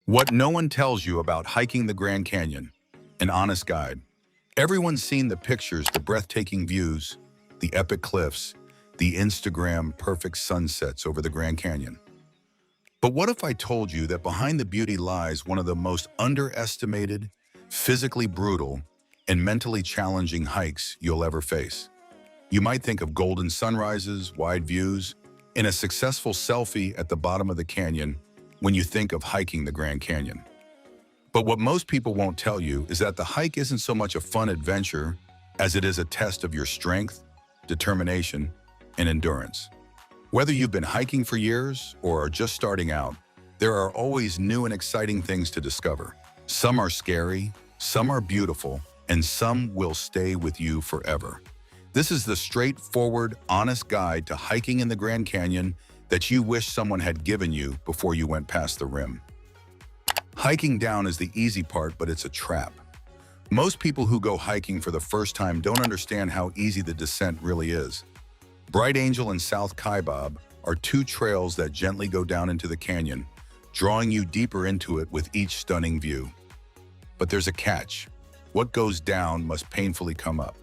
What no one tells you about hiking the Grand Canyon, an honest guide. Everyone's seen the pictures, the breathtaking views, the epic cliffs, the Instagram perfect sunsets over the Grand Canyon. But what if I told you that behind the beauty lies one of the most underestimated, physically brutal, and mentally challenging hikes you'll ever face? You might think of golden sunrises, wide views, and a successful selfie at the bottom of the canyon when you think of hiking the Grand Canyon. But what most people won't tell you is that the hike isn't so much a fun adventure as it is a test of your strength, determination, and endurance. Whether you've been hiking for years or are just starting out, there are always new and exciting things to discover. Some are scary, some are beautiful, and some will stay with you forever. This is the straightforward, honest guide to hiking in the Grand Canyon that you wish someone had given you before you went past the rim. Hiking down is the easy part, but it's a trap. Most people who go hiking for the first time don't understand how easy the descent really is. Bright Angel and South Kaibab are two trails that gently go down into the canyon, drawing you deeper into it with each stunning view. But there's a catch. What goes down must painfully come up.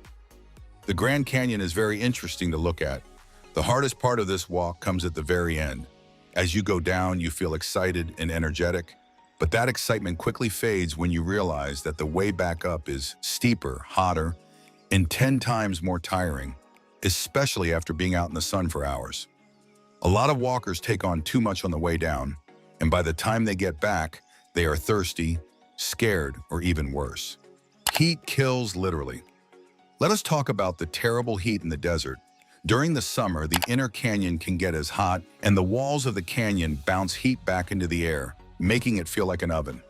The Grand Canyon is very interesting to look at. The hardest part of this walk comes at the very end. As you go down, you feel excited and energetic, but that excitement quickly fades when you realize that the way back up is steeper, hotter, and 10 times more tiring, especially after being out in the sun for hours. A lot of walkers take on too much on the way down, and by the time they get back, they are thirsty, scared, or even worse. Heat kills literally. Let us talk about the terrible heat in the desert. During the summer, the inner canyon can get as hot, and the walls of the canyon bounce heat back into the air, making it feel like an oven.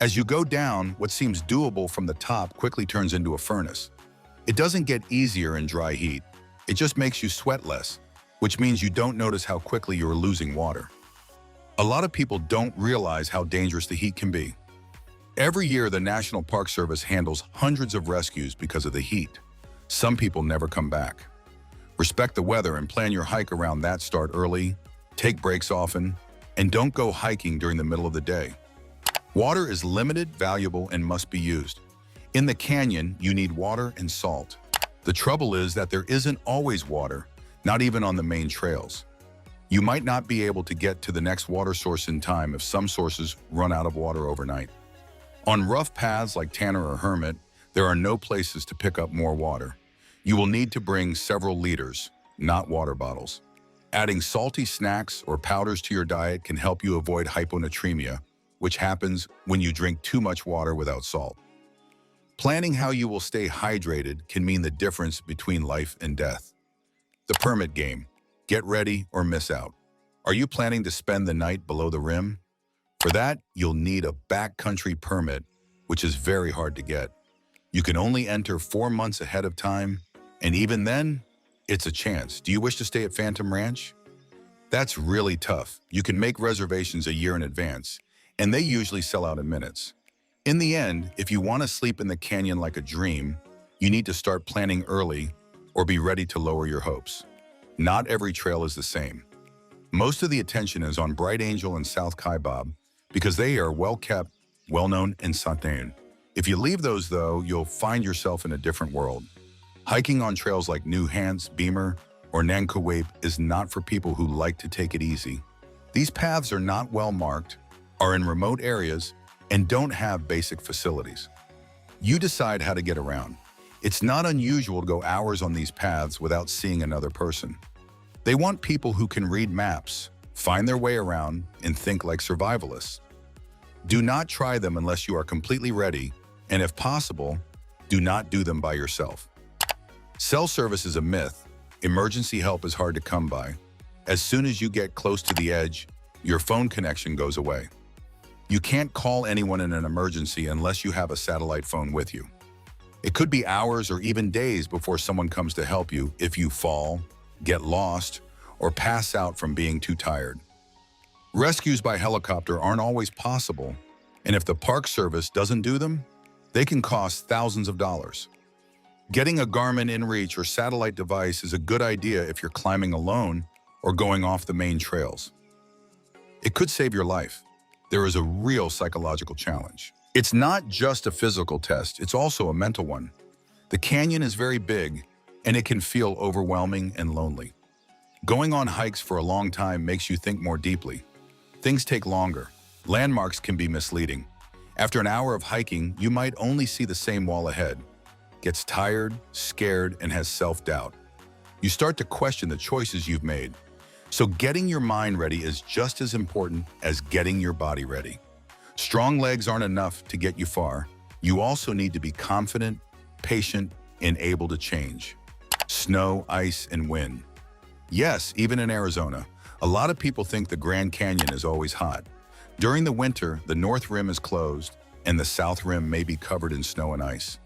As you go down, what seems doable from the top quickly turns into a furnace. It doesn't get easier in dry heat. It just makes you sweat less, which means you don't notice how quickly you're losing water. A lot of people don't realize how dangerous the heat can be. Every year, the National Park Service handles hundreds of rescues because of the heat. Some people never come back. Respect the weather and plan your hike around that. Start early, take breaks often, and don't go hiking during the middle of the day. Water is limited, valuable, and must be used. In the canyon, you need water and salt. The trouble is that there isn't always water, not even on the main trails. You might not be able to get to the next water source in time if some sources run out of water overnight. On rough paths like Tanner or Hermit, there are no places to pick up more water. You will need to bring several liters, not water bottles. Adding salty snacks or powders to your diet can help you avoid hyponatremia, which happens when you drink too much water without salt. Planning how you will stay hydrated can mean the difference between life and death. The permit game. Get ready or miss out. Are you planning to spend the night below the rim? For that, you'll need a backcountry permit, which is very hard to get. You can only enter 4 months ahead of time, and even then, it's a chance. Do you wish to stay at Phantom Ranch? That's really tough. You can make reservations a year in advance, and they usually sell out in minutes. In the end, if you want to sleep in the canyon like a dream, you need to start planning early or be ready to lower your hopes. Not every trail is the same. Most of the attention is on Bright Angel and South Kaibab because they are well-kept, well-known, and certain. If you leave those, though, you'll find yourself in a different world. Hiking on trails like New Hans, Beamer, or Nankowape is not for people who like to take it easy. These paths are not well marked, are in remote areas, and don't have basic facilities. You decide how to get around. It's not unusual to go hours on these paths without seeing another person. They want people who can read maps, find their way around, and think like survivalists. Do not try them unless you are completely ready, and if possible, do not do them by yourself. Cell service is a myth. Emergency help is hard to come by. As soon as you get close to the edge, your phone connection goes away. You can't call anyone in an emergency unless you have a satellite phone with you. It could be hours or even days before someone comes to help you if you fall, get lost, or pass out from being too tired. Rescues by helicopter aren't always possible, and if the Park Service doesn't do them, they can cost thousands of dollars. Getting a Garmin inReach or satellite device is a good idea if you're climbing alone or going off the main trails. It could save your life. there is a real psychological challenge. It's not just a physical test, it's also a mental one. The canyon is very big, and it can feel overwhelming and lonely. Going on hikes for a long time makes you think more deeply. Things take longer. Landmarks can be misleading. After an hour of hiking, you might only see the same wall ahead. Gets tired, scared, and has self-doubt. You start to question the choices you've made. So getting your mind ready is just as important as getting your body ready. Strong legs aren't enough to get you far. You also need to be confident, patient, and able to change. Snow, ice, and wind. Yes, even in Arizona, a lot of people think the Grand Canyon is always hot. During the winter, the North Rim is closed, and the South Rim may be covered in snow and ice.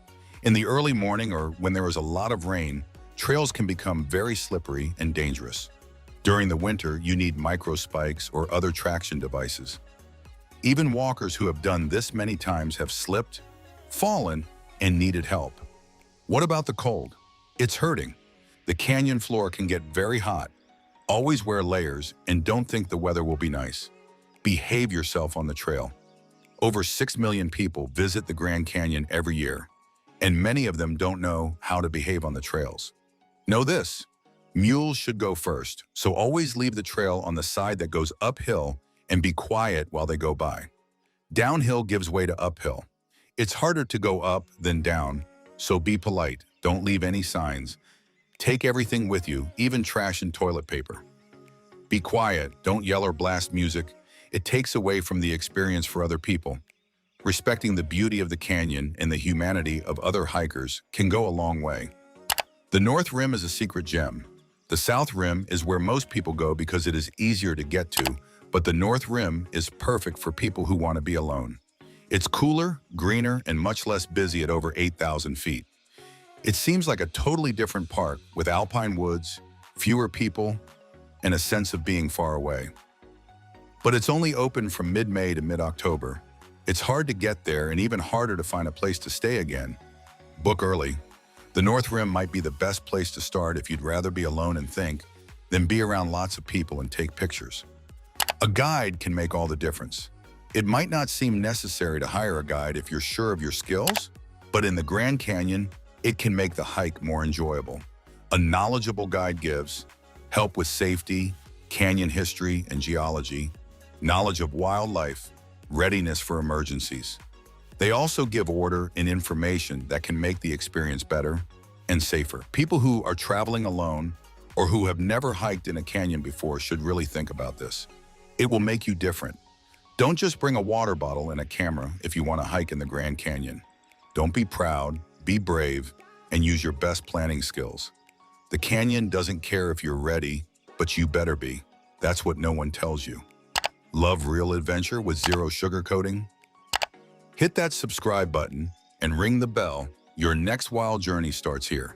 In the early morning or when there is a lot of rain, trails can become very slippery and dangerous. During the winter, you need micro spikes or other traction devices. Even walkers who have done this many times have slipped, fallen, and needed help. What about the cold? It's hurting. The canyon floor can get very hot. Always wear layers and don't think the weather will be nice. Behave yourself on the trail. Over 6 million people visit the Grand Canyon every year, and many of them don't know how to behave on the trails. Know this, mules should go first, so always leave the trail on the side that goes uphill and be quiet while they go by. Downhill gives way to uphill. It's harder to go up than down, so be polite, don't leave any signs. Take everything with you, even trash and toilet paper. Be quiet, don't yell or blast music. It takes away from the experience for other people. Respecting the beauty of the canyon and the humanity of other hikers can go a long way. The North Rim is a secret gem. The South Rim is where most people go because it is easier to get to, but the North Rim is perfect for people who want to be alone. It's cooler, greener, and much less busy at over 8,000 feet. It seems like a totally different park with alpine woods, fewer people, and a sense of being far away. But it's only open from mid-May to mid-October. It's hard to get there and even harder to find a place to stay again. Book early. The North Rim might be the best place to start if you'd rather be alone and think than be around lots of people and take pictures. A guide can make all the difference. It might not seem necessary to hire a guide if you're sure of your skills, but in the Grand Canyon, it can make the hike more enjoyable. A knowledgeable guide gives help with safety, canyon history and geology, knowledge of wildlife, readiness for emergencies. They also give order and information that can make the experience better and safer. People who are traveling alone or who have never hiked in a canyon before should really think about this. It will make you different. Don't just bring a water bottle and a camera if you want to hike in the Grand Canyon. Don't be proud, be brave, and use your best planning skills. The canyon doesn't care if you're ready, but you better be. That's what no one tells you. Love real adventure with zero sugarcoating? Hit that subscribe button and ring the bell. Your next wild journey starts here.